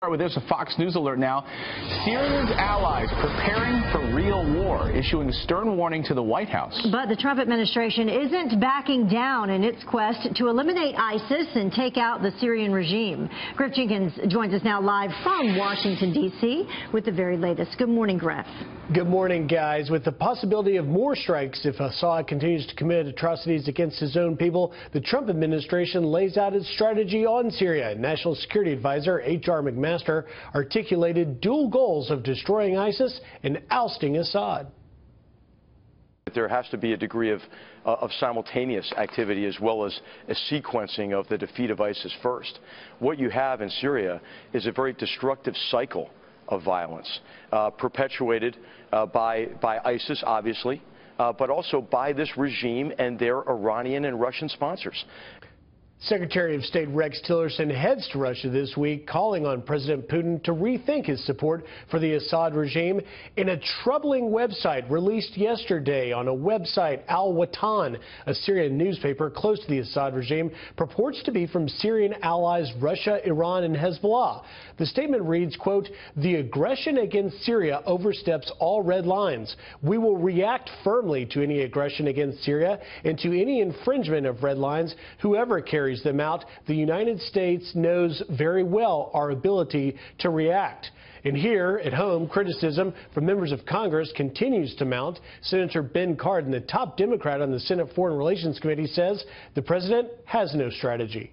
Start with this, a Fox News alert now. Syria's allies preparing for real war, issuing a stern warning to the White House. But the Trump administration isn't backing down in its quest to eliminate ISIS and take out the Syrian regime. Griff Jenkins joins us now live from Washington, D.C. with the very latest. Good morning, Griff. Good morning, guys. With the possibility of more strikes if Assad continues to commit atrocities against his own people, the Trump administration lays out its strategy on Syria. National Security Advisor H.R. McMaster articulated dual goals of destroying ISIS and ousting Assad. There has to be a degree of simultaneous activity as well as a sequencing of the defeat of ISIS first. What you have in Syria is a very destructive cycle of violence perpetuated by ISIS, obviously, but also by this regime and their Iranian and Russian sponsors. Secretary of State Rex Tillerson heads to Russia this week, calling on President Putin to rethink his support for the Assad regime. In a troubling website released yesterday on a website, Al Watan, a Syrian newspaper close to the Assad regime, purports to be from Syrian allies Russia, Iran, and Hezbollah. The statement reads, quote, "The aggression against Syria oversteps all red lines. We will react firmly to any aggression against Syria and to any infringement of red lines, whoever carries them out. The United States knows very well our ability to react." And here at home, criticism from members of Congress continues to mount. Senator Ben Cardin, the top Democrat on the Senate Foreign Relations Committee, says the president has no strategy.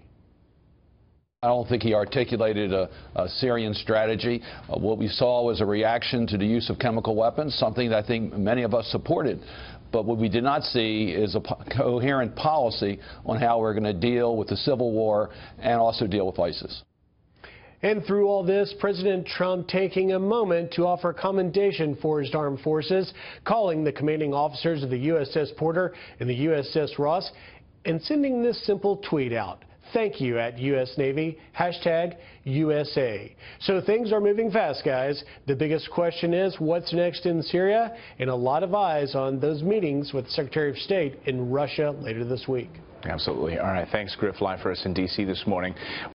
I don't think he articulated a Syrian strategy. What we saw was a reaction to the use of chemical weapons, something that I think many of us supported. But what we did not see is a coherent policy on how we're going to deal with the civil war and also deal with ISIS. And through all this, President Trump taking a moment to offer commendation for his armed forces, calling the commanding officers of the USS Porter and the USS Ross, and sending this simple tweet out. Thank you at U.S. Navy, #USA. So things are moving fast, guys. The biggest question is what's next in Syria, and a lot of eyes on those meetings with the Secretary of State in Russia later this week. Absolutely. All right. Thanks, Griff, live for us in D.C. this morning.